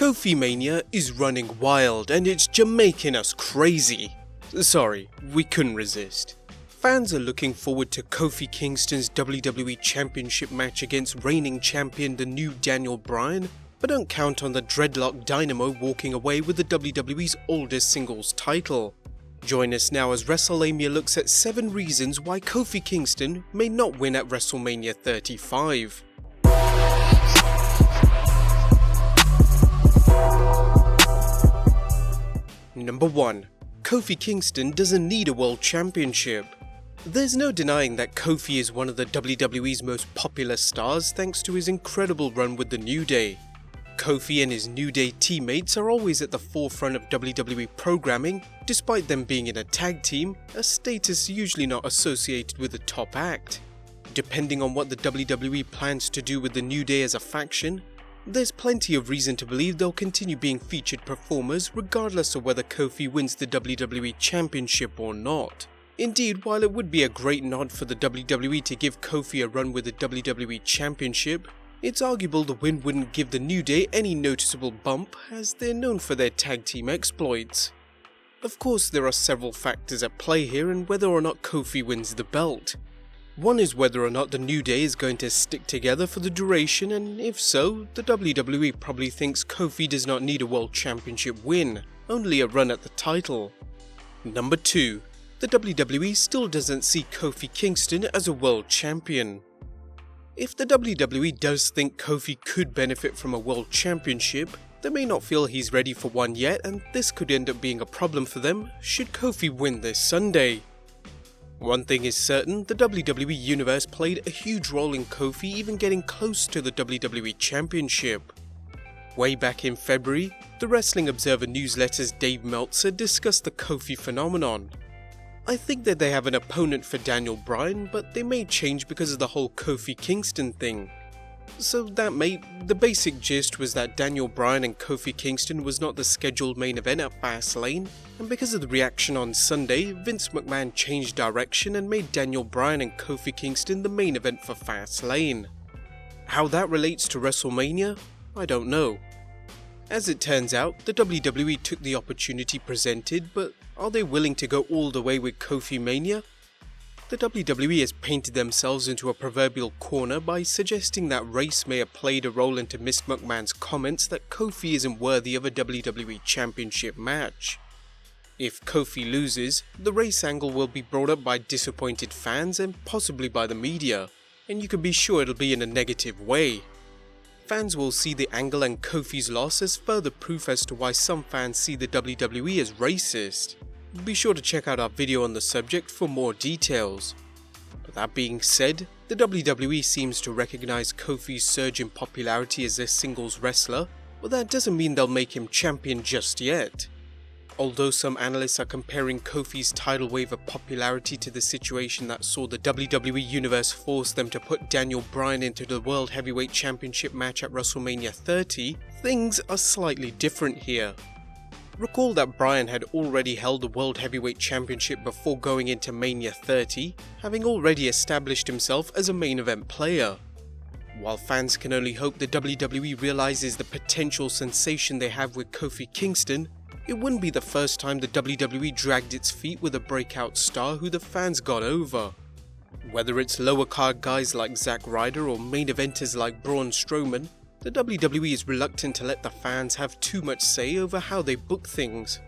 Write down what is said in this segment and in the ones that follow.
Kofi Mania is running wild and it's Jamaican us crazy. Sorry, we couldn't resist. Fans are looking forward to Kofi Kingston's WWE Championship match against reigning champion the new Daniel Bryan, but don't count on the dreadlock Dynamo walking away with the WWE's oldest singles title. Join us now as Wrestlelamia looks at 7 reasons why Kofi Kingston may not win at WrestleMania 35. Number 1. Kofi Kingston doesn't need a world championship. There's no denying that Kofi is one of the WWE's most popular stars thanks to his incredible run with the New Day. Kofi and his New Day teammates are always at the forefront of WWE programming, despite them being in a tag team, a status usually not associated with a top act. Depending on what the WWE plans to do with the New Day as a faction, there's plenty of reason to believe they'll continue being featured performers regardless of whether Kofi wins the WWE Championship or not. Indeed, while it would be a great nod for the WWE to give Kofi a run with the WWE Championship, it's arguable the win wouldn't give the New Day any noticeable bump as they're known for their tag team exploits. Of course, there are several factors at play here in whether or not Kofi wins the belt. One is whether or not the New Day is going to stick together for the duration, and if so, the WWE probably thinks Kofi does not need a World Championship win, only a run at the title. Number 2. The WWE still doesn't see Kofi Kingston as a World Champion. If the WWE does think Kofi could benefit from a World Championship, they may not feel he's ready for one yet, and this could end up being a problem for them should Kofi win this Sunday. One thing is certain, the WWE Universe played a huge role in Kofi even getting close to the WWE Championship. Way back in February, the Wrestling Observer newsletter's Dave Meltzer discussed the Kofi phenomenon. I think that they have an opponent for Daniel Bryan, but they may change because of the whole Kofi Kingston thing. So the basic gist was that Daniel Bryan and Kofi Kingston was not the scheduled main event at Fastlane, and because of the reaction on Sunday, Vince McMahon changed direction and made Daniel Bryan and Kofi Kingston the main event for Fastlane. How that relates to WrestleMania? I don't know. As it turns out, the WWE took the opportunity presented, but are they willing to go all the way with Kofi Mania? The WWE has painted themselves into a proverbial corner by suggesting that race may have played a role into Miss McMahon's comments that Kofi isn't worthy of a WWE Championship match. If Kofi loses, the race angle will be brought up by disappointed fans and possibly by the media, and you can be sure it'll be in a negative way. Fans will see the angle and Kofi's loss as further proof as to why some fans see the WWE as racist. Be sure to check out our video on the subject for more details. But that being said, the WWE seems to recognize Kofi's surge in popularity as a singles wrestler, but that doesn't mean they'll make him champion just yet. Although some analysts are comparing Kofi's tidal wave of popularity to the situation that saw the WWE Universe force them to put Daniel Bryan into the World Heavyweight Championship match at WrestleMania 30, things are slightly different here. Recall that Bryan had already held the World Heavyweight Championship before going into Mania 30, having already established himself as a main event player. While fans can only hope the WWE realizes the potential sensation they have with Kofi Kingston, it wouldn't be the first time the WWE dragged its feet with a breakout star who the fans got over. Whether it's lower card guys like Zack Ryder or main eventers like Braun Strowman, the WWE is reluctant to let the fans have too much say over how they book things.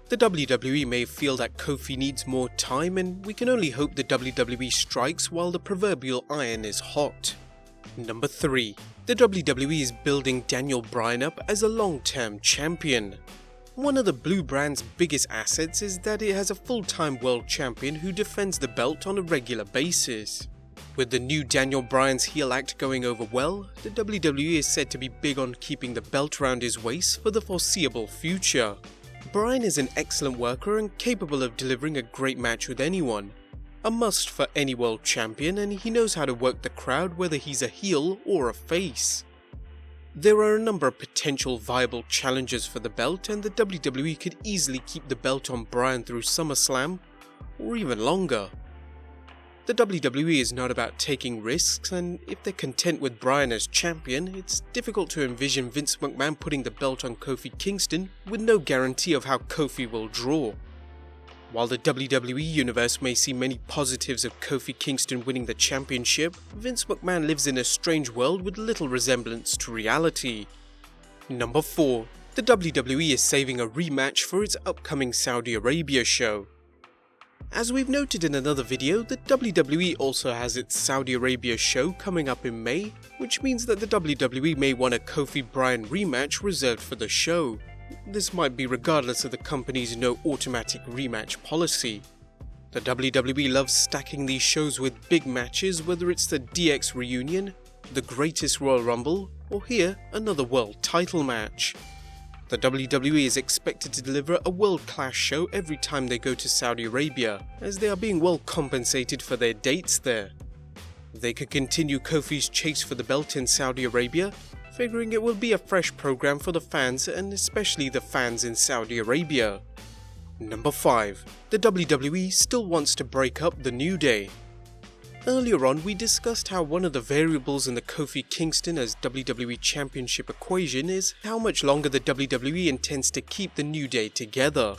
The WWE may feel that Kofi needs more time, and we can only hope the WWE strikes while the proverbial iron is hot. Number 3. The WWE is building Daniel Bryan up as a long-term champion. One of the Blue brand's biggest assets is that it has a full-time world champion who defends the belt on a regular basis. With the new Daniel Bryan's heel act going over well, the WWE is said to be big on keeping the belt around his waist for the foreseeable future. Bryan is an excellent worker and capable of delivering a great match with anyone. A must for any world champion, and he knows how to work the crowd whether he's a heel or a face. There are a number of potential viable challenges for the belt, and the WWE could easily keep the belt on Bryan through SummerSlam, or even longer. The WWE is not about taking risks, and if they're content with Bryan as champion, it's difficult to envision Vince McMahon putting the belt on Kofi Kingston with no guarantee of how Kofi will draw. While the WWE Universe may see many positives of Kofi Kingston winning the championship, Vince McMahon lives in a strange world with little resemblance to reality. Number 4. The WWE is saving a rematch for its upcoming Saudi Arabia show. As we've noted in another video, the WWE also has its Saudi Arabia show coming up in May, which means that the WWE may want a Kofi-Bryan rematch reserved for the show. This might be regardless of the company's no automatic rematch policy. The WWE loves stacking these shows with big matches, whether it's the DX reunion, the Greatest Royal Rumble, or here, another world title match. The WWE is expected to deliver a world-class show every time they go to Saudi Arabia, as they are being well compensated for their dates there. They could continue Kofi's chase for the belt in Saudi Arabia, figuring it will be a fresh program for the fans and especially the fans in Saudi Arabia. Number 5. The WWE still wants to break up the New Day. Earlier on, we discussed how one of the variables in the Kofi Kingston as WWE Championship equation is how much longer the WWE intends to keep the New Day together.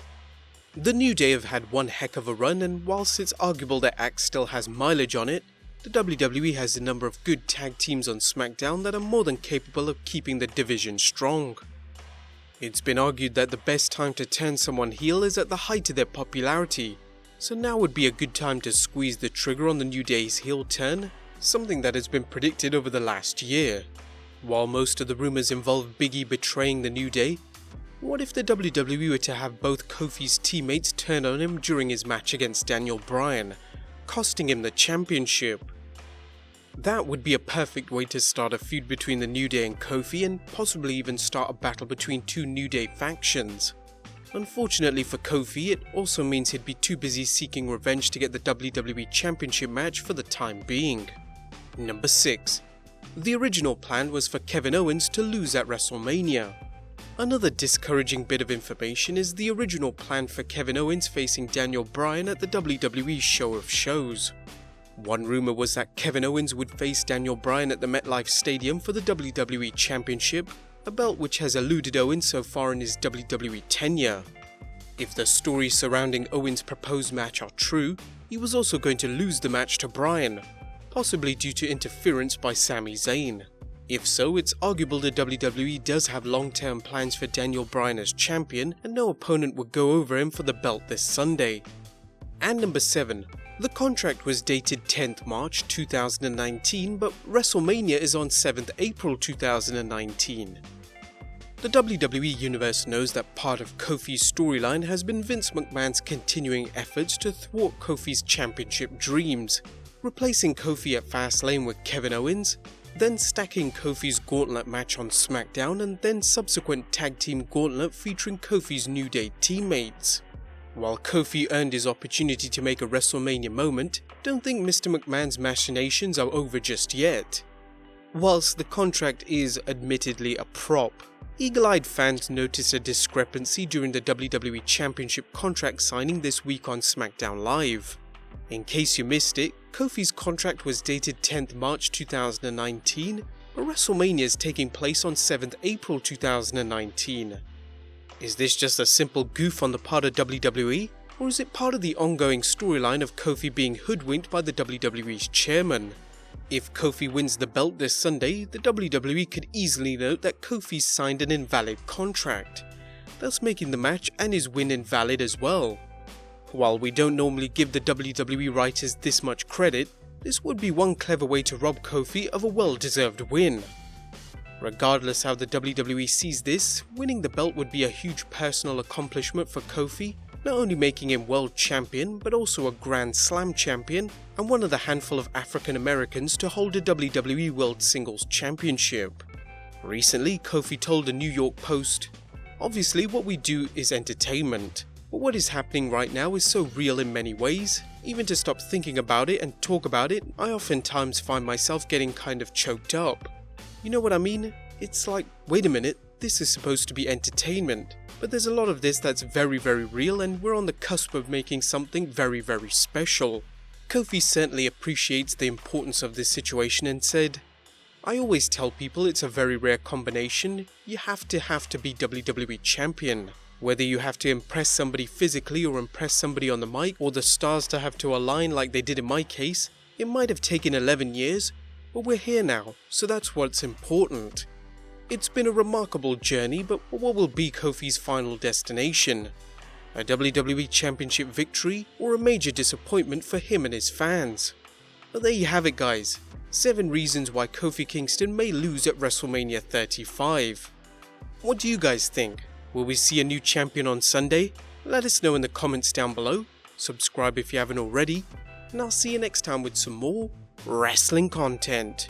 The New Day have had one heck of a run, and whilst it's arguable their act still has mileage on it, the WWE has a number of good tag teams on SmackDown that are more than capable of keeping the division strong. It's been argued that the best time to turn someone heel is at the height of their popularity, so now would be a good time to squeeze the trigger on the New Day's heel turn, something that has been predicted over the last year. While most of the rumours involve Big E betraying the New Day, what if the WWE were to have both Kofi's teammates turn on him during his match against Daniel Bryan, costing him the championship? That would be a perfect way to start a feud between the New Day and Kofi, and possibly even start a battle between two New Day factions. Unfortunately for Kofi, it also means he'd be too busy seeking revenge to get the WWE Championship match for the time being. Number 6. The original plan was for Kevin Owens to lose at WrestleMania. Another discouraging bit of information is the original plan for Kevin Owens facing Daniel Bryan at the WWE Show of Shows. One rumour was that Kevin Owens would face Daniel Bryan at the MetLife Stadium for the WWE Championship, a belt which has eluded Owens so far in his WWE tenure. If the stories surrounding Owens' proposed match are true, he was also going to lose the match to Bryan, possibly due to interference by Sami Zayn. If so, it's arguable the WWE does have long-term plans for Daniel Bryan as champion, and no opponent would go over him for the belt this Sunday. And number 7. The contract was dated 10th March 2019, but WrestleMania is on 7th April 2019. The WWE Universe knows that part of Kofi's storyline has been Vince McMahon's continuing efforts to thwart Kofi's championship dreams, replacing Kofi at Fastlane with Kevin Owens, then stacking Kofi's gauntlet match on SmackDown, and then subsequent tag team gauntlet featuring Kofi's New Day teammates. While Kofi earned his opportunity to make a WrestleMania moment, don't think Mr. McMahon's machinations are over just yet. Whilst the contract is admittedly a prop, eagle-eyed fans noticed a discrepancy during the WWE Championship contract signing this week on SmackDown Live. In case you missed it, Kofi's contract was dated 10th March 2019, but WrestleMania is taking place on 7th April 2019. Is this just a simple goof on the part of WWE, or is it part of the ongoing storyline of Kofi being hoodwinked by the WWE's chairman? If Kofi wins the belt this Sunday, the WWE could easily note that Kofi signed an invalid contract, thus making the match and his win invalid as well. While we don't normally give the WWE writers this much credit, this would be one clever way to rob Kofi of a well-deserved win. Regardless how the WWE sees this, winning the belt would be a huge personal accomplishment for Kofi, not only making him world champion, but also a Grand Slam champion, and one of the handful of African Americans to hold a WWE World Singles Championship. Recently, Kofi told the New York Post, "Obviously what we do is entertainment, but what is happening right now is so real in many ways, even to stop thinking about it and talk about it, I oftentimes find myself getting kind of choked up. You know what I mean? It's like, wait a minute, this is supposed to be entertainment, but there's a lot of this that's very, very real, and we're on the cusp of making something very, very special." Kofi certainly appreciates the importance of this situation and said, "I always tell people it's a very rare combination. You have to be WWE Champion. Whether you have to impress somebody physically or impress somebody on the mic, or the stars to have to align like they did in my case, it might have taken 11 years, but we're here now, so that's what's important. It's been a remarkable journey, but what will be Kofi's final destination? A WWE Championship victory, or a major disappointment for him and his fans?" But there you have it, guys. 7 reasons why Kofi Kingston may lose at WrestleMania 35. What do you guys think? Will we see a new champion on Sunday? Let us know in the comments down below. Subscribe if you haven't already. And I'll see you next time with some more wrestling content.